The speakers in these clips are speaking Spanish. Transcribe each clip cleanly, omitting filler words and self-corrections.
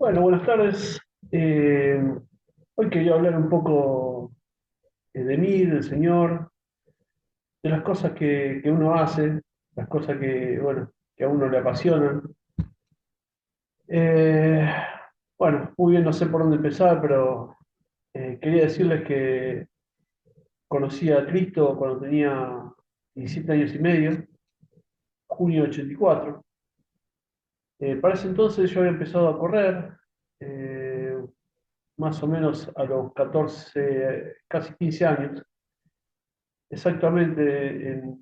Bueno, buenas tardes. Eh, Hoy quería hablar un poco de mí, del Señor, de las cosas que uno hace, las cosas bueno, que a uno le apasionan. Eh, bueno, muy bien, no sé por dónde empezar, pero quería decirles que conocí a Cristo cuando tenía 17 años y medio, junio de 84. Para ese entonces yo había empezado a correr, eh, más o menos a los 14, casi 15 años. Exactamente en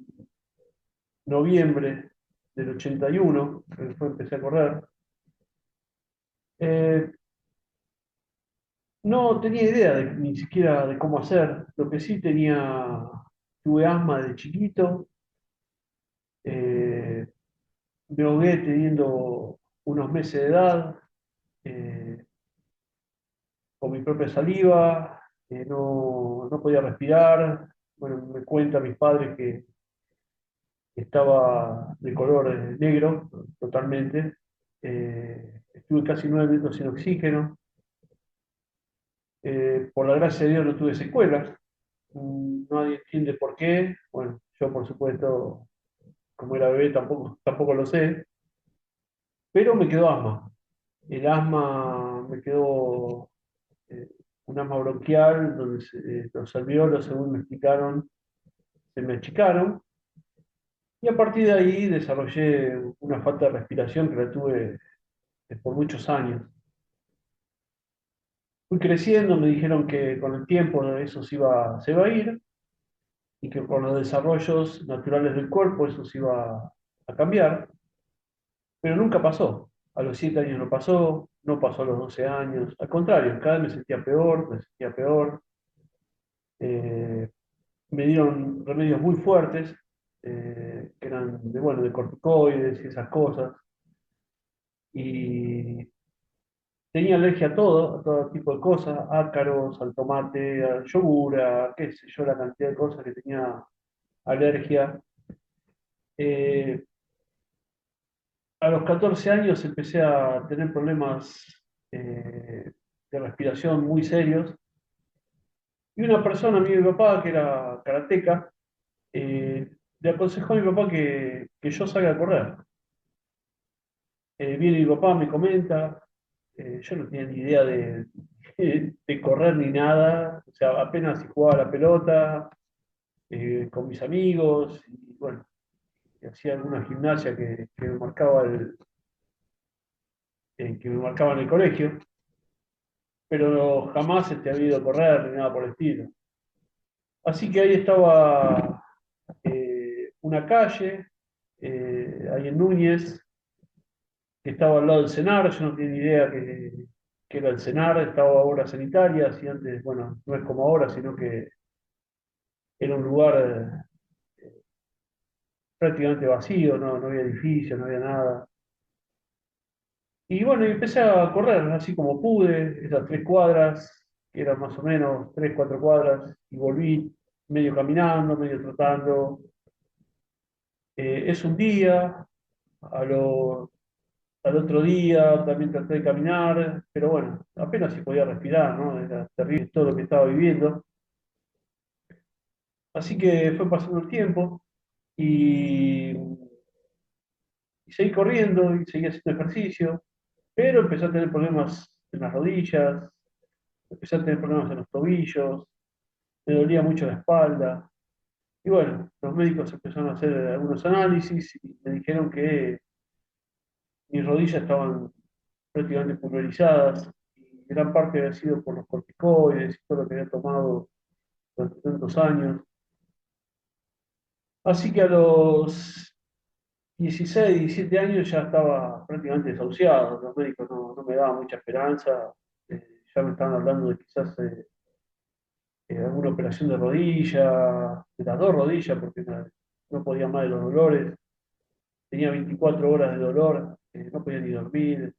noviembre del 81, que fue empecé a correr. Eh, no tenía idea ni siquiera de cómo hacer. Lo que sí tuve asma desde chiquito. eh, Me ahogué teniendo unos meses de edad, eh, con mi propia saliva. No podía respirar. Bueno, me cuentan mis padres que estaba de color negro totalmente. Estuve casi 9 minutos sin oxígeno. Por la gracia de Dios no tuve secuelas. Nadie entiende por qué. Bueno, yo por supuesto, como era bebé, tampoco lo sé. Pero me quedó asma. El asma me quedó eh, un asma bronquial, donde los alveolos, según me explicaron, se me achicaron. Y a partir de ahí desarrollé una falta de respiración que la tuve por muchos años. Fui creciendo, me dijeron que con el tiempo eso se iba a ir y que con los desarrollos naturales del cuerpo eso se iba a cambiar, pero nunca pasó. A los 7 años no pasó, no pasó a los 12 años, al contrario, cada vez me sentía peor, me sentía peor. Eh, Me dieron remedios muy fuertes, que eran bueno, de corticoides y esas cosas, y tenía alergia a todo tipo de cosas, ácaros, al tomate, al yogur, a qué sé yo, la cantidad de cosas que tenía alergia. Eh, a los 14 años empecé a tener problemas de respiración muy serios. Y una persona, amigo de mi papá, que era karateca, le aconsejó a mi papá que yo salga a correr. Viene mi papá, me comenta, yo no tenía ni idea de correr ni nada, o sea, apenas si jugaba a la pelota con mis amigos, y bueno, y hacía alguna gimnasia que me marcaba en el colegio, pero jamás había ido a correr ni nada por el estilo. Así que ahí estaba una calle, ahí en Núñez, que estaba al lado del CENAR. Yo no tenía ni idea que era el CENAR, estaba obras sanitarias, y antes, bueno, no es como ahora, sino que era un lugar prácticamente vacío, no había edificios, no había nada. Y bueno, y empecé a correr así como pude, esas 3 cuadras, que eran más o menos 3, 4 cuadras, y volví medio caminando, medio trotando. Es un día, a lo- al otro día también traté de caminar, pero bueno, apenas si podía respirar, ¿no? Era terrible todo lo que estaba viviendo. Así que fue pasando el tiempo y seguí corriendo y seguí haciendo ejercicio, pero empecé a tener problemas en las rodillas, empecé a tener problemas en los tobillos, me dolía mucho la espalda. Y bueno, los médicos empezaron a hacer algunos análisis y me dijeron que mis rodillas estaban prácticamente pulverizadas, y gran parte había sido por los corticoides y todo lo que había tomado durante tantos años. Así que a los 16, 17 años ya estaba prácticamente desahuciado. Los médicos no me daban mucha esperanza. Ya me estaban hablando de quizás alguna operación de rodilla, de las dos rodillas, porque no podía más de los dolores. Tenía 24 horas de dolor, no podía ni dormir,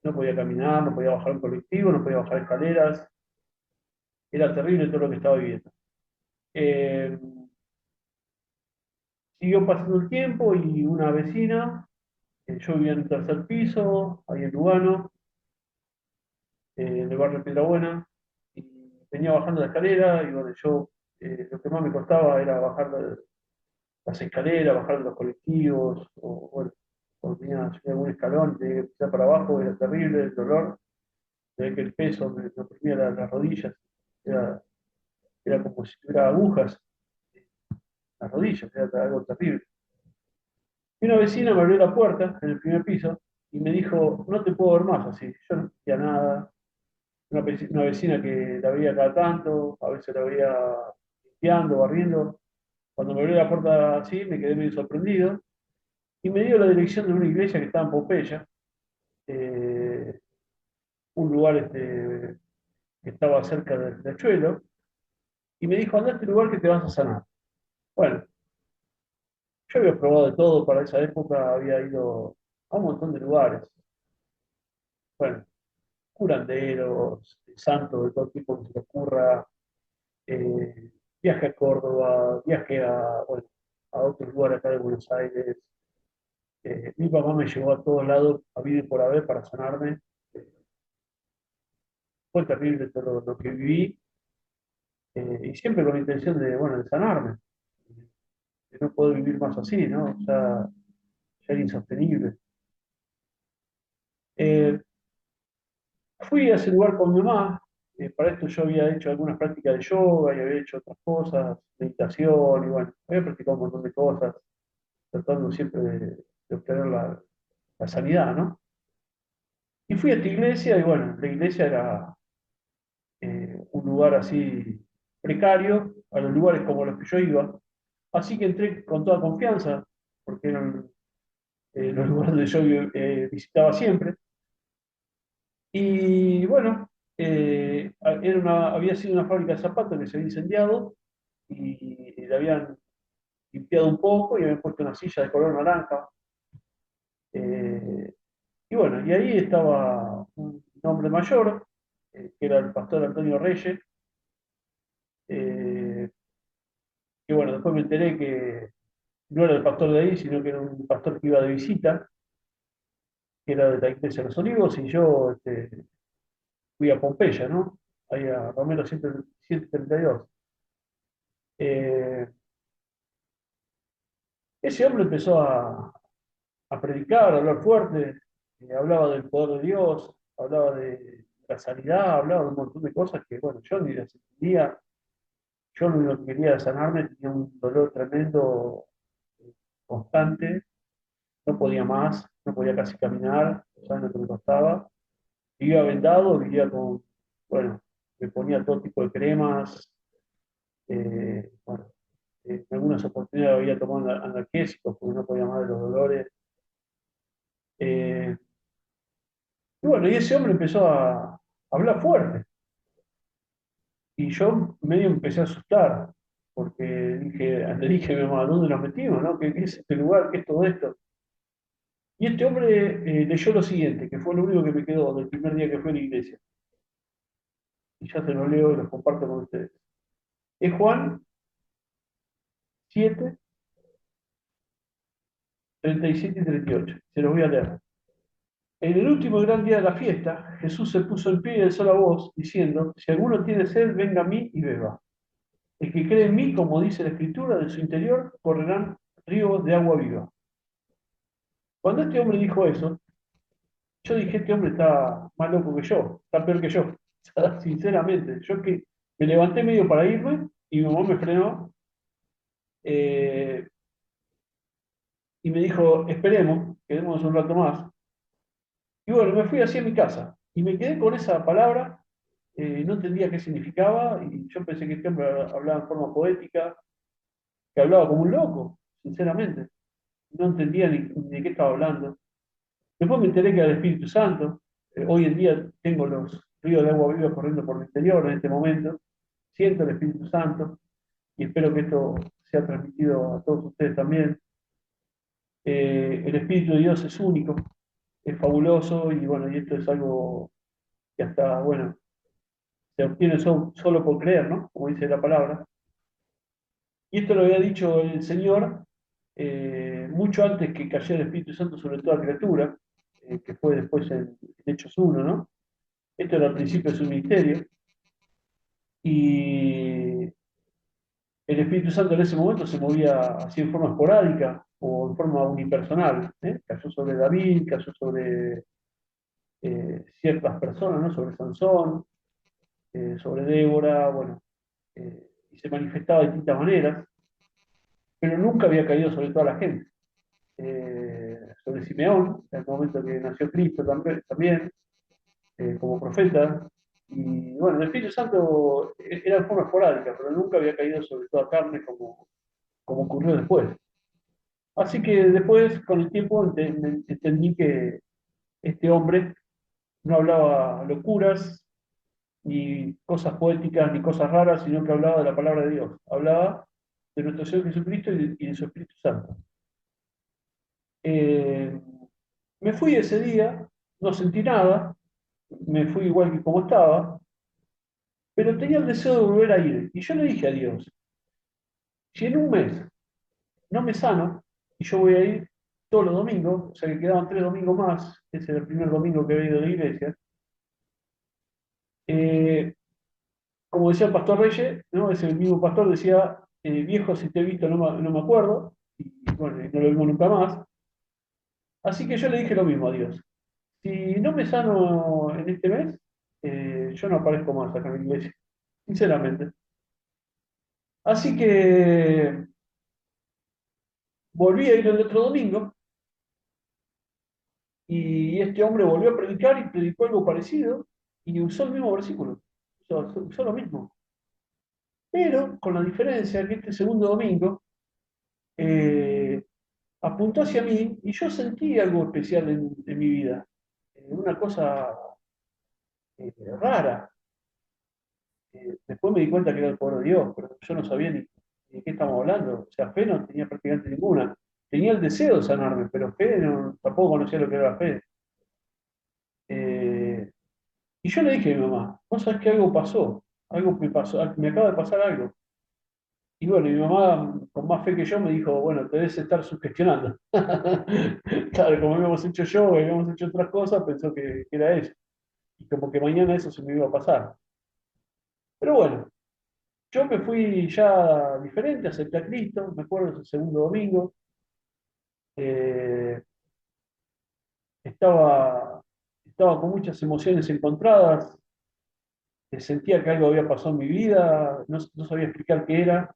no podía caminar, no podía bajar un colectivo, no podía bajar escaleras. Era terrible todo lo que estaba viviendo. Eh, Siguió pasando el tiempo y una vecina, yo vivía en el tercer piso, ahí en Lugano, del barrio Piedra Buena, y venía bajando la escalera, y bueno, yo lo que más me costaba era bajar las escaleras, bajar de los colectivos, o bueno, cuando tenía subir algún escalón, tenía que pisar para abajo, era terrible el dolor, de que el peso me oprimía las rodillas, era, era como si tuviera agujas en las rodillas, era algo terrible. Y una vecina me abrió la puerta en el primer piso y me dijo, no te puedo ver más así. Yo no sentía nada. Una vecina que la veía cada tanto, a veces la veía limpiando, barriendo. Cuando me abrió la puerta así, me quedé medio sorprendido y me dio la dirección de una iglesia que estaba en Pompeya, eh, un lugar que estaba cerca del riachuelo, y me dijo, anda a este lugar que te vas a sanar. Bueno, yo había probado de todo para esa época, había ido a un montón de lugares. Bueno, curanderos, santos de todo tipo que se te ocurra, viaje a Córdoba, viaje bueno, a otros lugares acá de Buenos Aires. Mi papá me llevó a todos lados, a vida y por haber, para sanarme. Eh, Fue terrible todo lo que viví, y siempre con la intención de, bueno, de sanarme, de no poder vivir más así, ¿no? O sea, ya era insostenible. Eh, Fui a ese lugar con mi mamá. Para esto yo había hecho algunas prácticas de yoga y había hecho otras cosas, meditación y bueno, había practicado un montón de cosas, tratando siempre de obtener la sanidad, ¿no? Y fui a esta iglesia y bueno, la iglesia era un lugar así precario, a los lugares como los que yo iba. Así que entré con toda confianza, porque eran los lugares donde yo visitaba siempre. Y bueno, había sido una fábrica de zapatos que se había incendiado y le habían limpiado un poco y habían puesto una silla de color naranja. Eh, y bueno, y ahí estaba un hombre mayor, que era el pastor Antonio Reyes, eh, que bueno, después me enteré que no era el pastor de ahí, sino que era un pastor que iba de visita, que era de la iglesia de los Olivos, y yo fui a Pompeya, ¿no? Ahí a Romero 132. Eh, Ese hombre empezó a predicar, a hablar fuerte, hablaba del poder de Dios, hablaba de la sanidad, hablaba de un montón de cosas que, bueno, yo ni las entendía. Yo lo único que quería era sanarme, tenía un dolor tremendo, constante, no podía más, no podía casi caminar, ¿sabes lo que me costaba? Vivía vendado, vivía con, bueno, me ponía todo tipo de cremas, bueno, en algunas oportunidades había tomado analgésicos porque no podía más de los dolores. Eh, y bueno, y ese hombre empezó a hablar fuerte. Y yo medio empecé a asustar, porque le dije a mi mamá, ¿dónde nos metimos, no? ¿Qué es este lugar? ¿Qué es todo esto? Y este hombre leyó lo siguiente, que fue lo único que me quedó del primer día que fue a la iglesia. Y ya se lo leo y lo comparto con ustedes. Es Juan 7, 37 y 38. Se los voy a leer. En el último gran día de la fiesta, Jesús se puso en pie y alzó la voz, diciendo, si alguno tiene sed, venga a mí y beba. El que cree en mí, como dice la Escritura, de su interior correrán ríos de agua viva. Cuando este hombre dijo eso, yo dije, este hombre está más loco que yo, está peor que yo. O sea, sinceramente, yo que me levanté medio para irme y mi mamá me frenó, eh, y me dijo, esperemos, quedemos un rato más. Y bueno, me fui así a mi casa y me quedé con esa palabra, no entendía qué significaba y yo pensé que este hombre hablaba en forma poética, que hablaba como un loco, sinceramente. No entendía ni de qué estaba hablando. Después me enteré que era el Espíritu Santo. Hoy en día tengo los ríos de agua viva corriendo por mi interior en este momento. Siento el Espíritu Santo y espero que esto sea transmitido a todos ustedes también. El Espíritu de Dios es único, es fabuloso y bueno, y esto es algo que hasta, bueno, se obtiene solo por creer, ¿no? Como dice la palabra. Y esto lo había dicho el Señor mucho antes que cayera el Espíritu Santo sobre toda criatura, que fue después en Hechos 1, ¿no? Esto era al principio de su ministerio. Y el Espíritu Santo en ese momento se movía así en forma esporádica o en forma unipersonal. ¿Eh? Cayó sobre David, cayó sobre ciertas personas, ¿no? Sobre Sansón, sobre Débora, bueno, y se manifestaba de distintas maneras, pero nunca había caído sobre toda la gente. Sobre Simeón, en el momento que nació Cristo también como profeta, y bueno, el Espíritu Santo era en forma esporádica, pero nunca había caído sobre toda carne como ocurrió después. Así que después, con el tiempo, entendí que este hombre no hablaba locuras, ni cosas poéticas, ni cosas raras, sino que hablaba de la palabra de Dios. Hablaba de nuestro Señor Jesucristo y de su Espíritu Santo. Eh, Me fui ese día, no sentí nada, me fui igual que como estaba, pero tenía el deseo de volver a ir. Y yo le dije a Dios, si en un mes no me sano, y yo voy a ir todos los domingos, o sea que quedaban 3 domingos más, ese era el primer domingo que había ido a la iglesia, eh, como decía el pastor Reyes, ¿no? Ese mismo pastor decía, viejo, si te he visto no me acuerdo, y bueno, y no lo vimos nunca más. Así que yo le dije lo mismo a Dios. Si no me sano en este mes, yo no aparezco más acá en la iglesia, sinceramente. Así que volví a ir el otro domingo y este hombre volvió a predicar y predicó algo parecido y usó el mismo versículo. Usó lo mismo. Pero con la diferencia que este segundo domingo eh, apuntó hacia mí y yo sentí algo especial en mi vida. Una cosa rara. Después me di cuenta que era el poder de Dios, pero yo no sabía ni de qué estamos hablando. O sea, fe no tenía prácticamente ninguna. Tenía el deseo de sanarme, pero fe tampoco conocía lo que era la fe. Eh, y yo le dije a mi mamá, vos sabés que algo me pasó, me acaba de pasar algo. Y bueno, mi mamá, con más fe que yo, me dijo, bueno, te debes estar sugestionando. Claro, como habíamos hecho yo, habíamos hecho otras cosas, pensó que era eso. Y como que mañana eso se me iba a pasar. Pero bueno, yo me fui ya diferente, acepté a Cristo, me acuerdo ese segundo domingo. eh, estaba, estaba con muchas emociones encontradas, sentía que algo había pasado en mi vida, no sabía explicar qué era,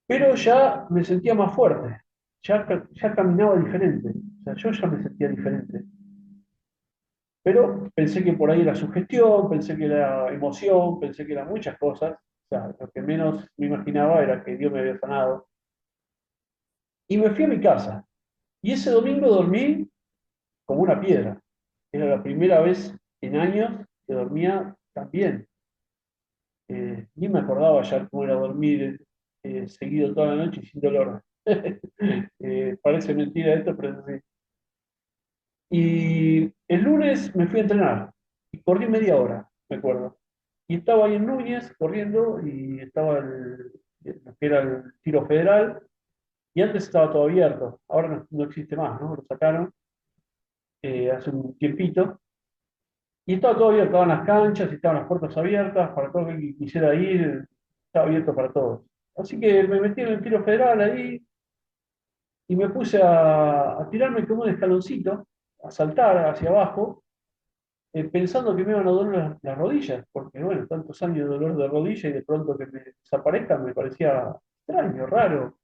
pero ya me sentía más fuerte, ya caminaba diferente, o sea, yo ya me sentía diferente. Pero pensé que por ahí era sugestión, pensé que era emoción, pensé que eran muchas cosas. O sea, lo que menos me imaginaba era que Dios me había sanado. Y me fui a mi casa. Y ese domingo dormí como una piedra. Era la primera vez en años que dormía tan bien. Ni me acordaba ya cómo era dormir seguido toda la noche y sin dolor. Parece mentira esto, pero es así. Y el lunes me fui a entrenar y corrí media hora, me acuerdo. Y estaba ahí en Núñez corriendo y estaba lo que era el tiro federal y antes estaba todo abierto, ahora no existe más, ¿no? Lo sacaron hace un tiempito y estaba todo abierto, estaban las canchas y estaban las puertas abiertas para todo el que quisiera ir, estaba abierto para todos. Así que me metí en el tiro federal ahí y me puse a tirarme como un escaloncito, a saltar hacia abajo pensando que me iban a doler las rodillas, porque bueno, tantos años de dolor de rodilla y de pronto que me desaparezcan me parecía extraño, raro,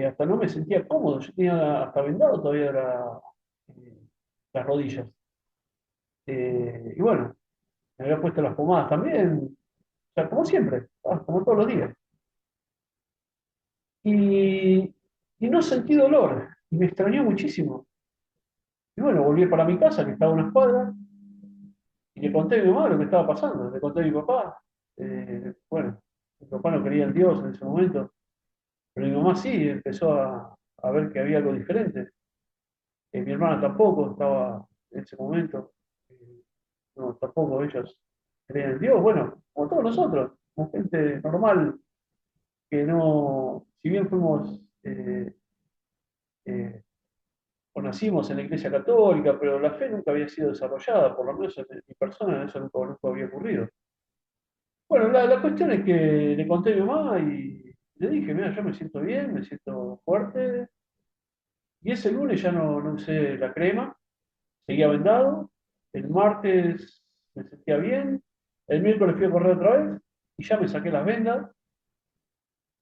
hasta no me sentía cómodo, yo tenía hasta vendado todavía eh, las rodillas. Y bueno, me había puesto las pomadas también, o sea, como siempre, como todos los días. Y, y no sentí dolor, y me extrañó muchísimo. Y bueno, volví para mi casa, que estaba a unas cuadras, y le conté a mi mamá lo que estaba pasando, le conté a mi papá. Bueno, mi papá no creía en Dios en ese momento, pero mi mamá sí empezó a ver que había algo diferente. Mi hermana tampoco estaba en ese momento, eh, no, tampoco ellos creían en Dios. Bueno, como todos nosotros, como gente normal, que no, si bien fuimos eh, o nacimos en la Iglesia Católica, pero la fe nunca había sido desarrollada, por lo menos en mi persona eso nunca había ocurrido. Bueno, la cuestión es que le conté a mi mamá y le dije, mira, yo me siento bien, me siento fuerte, y ese lunes ya no usé la crema, seguía vendado, el martes me sentía bien, el miércoles fui a correr otra vez, y ya me saqué las vendas,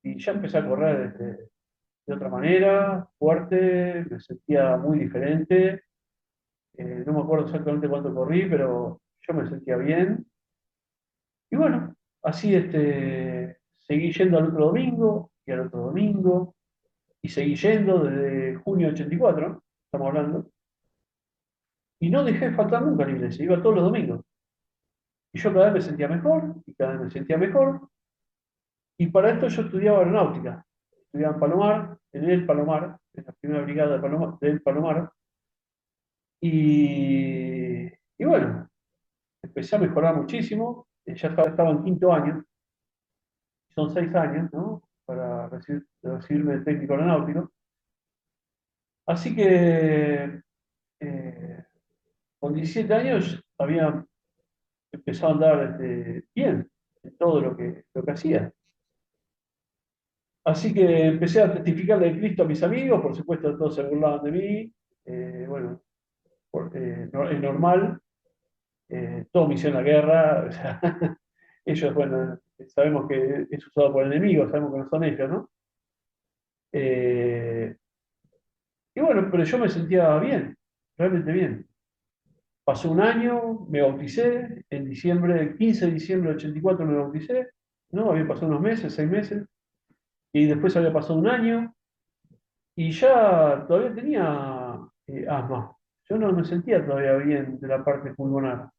y ya empecé a correr de otra manera, fuerte, me sentía muy diferente. No me acuerdo exactamente cuánto corrí, pero yo me sentía bien. Y bueno, así seguí yendo al otro domingo y al otro domingo, y seguí yendo desde junio de 84, ¿no? Estamos hablando. Y no dejé de faltar nunca a la iglesia, iba todos los domingos. Y yo cada vez me sentía mejor, y cada vez me sentía mejor. Y para esto yo estudiaba aeronáutica. Estudiaba en Palomar, en el Palomar, en la primera brigada de Palomar, del Palomar. Y bueno, empecé a mejorar muchísimo. Ya estaba en quinto año, son 6 años, ¿no? Para recibirme de técnico aeronáutico. Así que eh, con 17 años había empezado a andar bien en todo lo que hacía. Así que empecé a testificarle de Cristo a mis amigos, por supuesto todos se burlaban de mí, bueno, es normal, todos me hicieron la guerra, o sea, ellos, bueno, sabemos que es usado por enemigos, sabemos que no son ellos, ¿no? Eh, y bueno, pero yo me sentía bien, realmente bien. Pasó un año, me bauticé, en diciembre, el 15 de diciembre del 84 me bauticé, ¿no? Había pasado unos meses, 6 meses, y después había pasado un año, y ya todavía tenía asma. Yo no me sentía todavía bien de la parte pulmonar.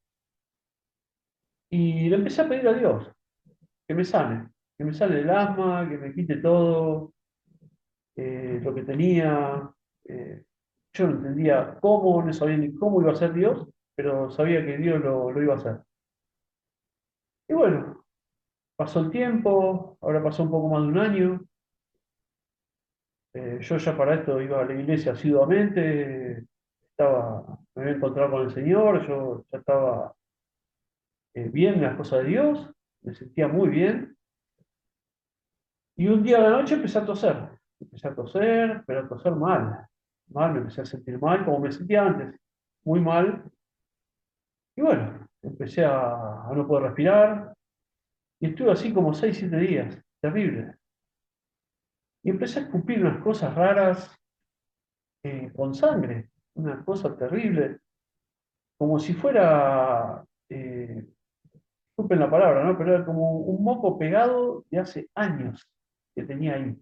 Y le empecé a pedir a Dios que me sane el asma, que me quite todo lo que tenía. eh, yo no entendía cómo, no sabía ni cómo iba a ser Dios, pero sabía que Dios lo iba a hacer. Y bueno, pasó el tiempo, ahora pasó un poco más de un año. Yo ya para esto iba a la iglesia asiduamente, me había encontrado con el Señor, yo ya estaba bien en las cosas de Dios, me sentía muy bien. Y un día a la noche empecé a toser, pero a toser mal, me empecé a sentir mal, como me sentía antes, muy mal. Y bueno, empecé a no poder respirar, y estuve así como 6, 7 días, terrible. Y empecé a escupir unas cosas raras con sangre, una cosa terrible, como si fuera, disculpen la palabra, ¿no? Pero era como un moco pegado de hace años que tenía ahí.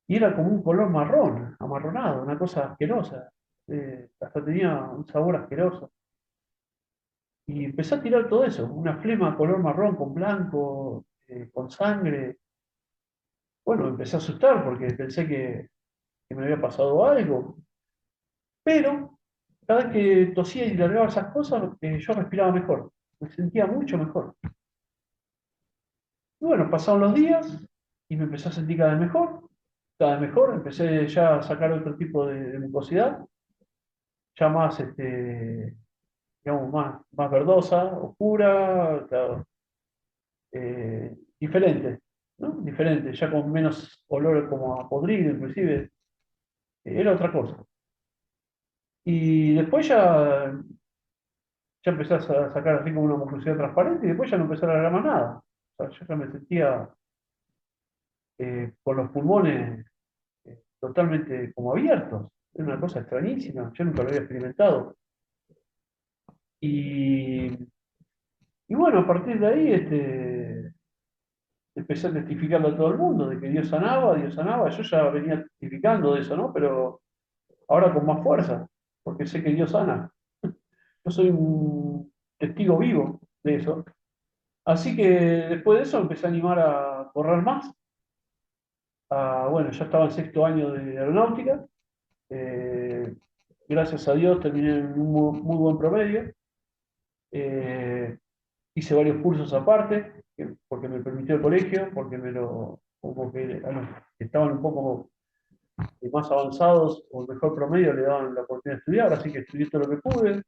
Y era como un color marrón, amarronado, una cosa asquerosa. Hasta tenía un sabor asqueroso. Y empecé a tirar todo eso, una flema color marrón con blanco, con sangre. Bueno, me empecé a asustar porque pensé que me había pasado algo. Pero cada vez que tosía y largaba esas cosas, yo respiraba mejor. Me sentía mucho mejor. Y bueno, pasaron los días y me empecé a sentir cada vez mejor. Empecé ya a sacar otro tipo de mucosidad, ya más, digamos, más verdosa, oscura, claro, diferente, ¿no? Diferente, ya con menos olor como a podrido, inclusive, era otra cosa. Y después ya empecé a sacar así como una mucosidad transparente y después ya no empecé a agarrar más nada. O sea, yo ya me sentía con los pulmones totalmente como abiertos. Era una cosa extrañísima, yo nunca lo había experimentado. Y, y bueno, a partir de ahí empecé a testificarlo a todo el mundo, de que Dios sanaba, yo ya venía testificando de eso, ¿no? Pero ahora con más fuerza, porque sé que Dios sana. Yo soy un testigo vivo de eso. Así que después de eso empecé a animar a correr más. Bueno, ya estaba en sexto año de aeronáutica. eh, Gracias a Dios terminé en un muy buen promedio. Eh, Hice varios cursos aparte, porque me permitió el colegio, porque como que estaban un poco más avanzados o el mejor promedio le daban la oportunidad de estudiar, así que estudié todo lo que pude.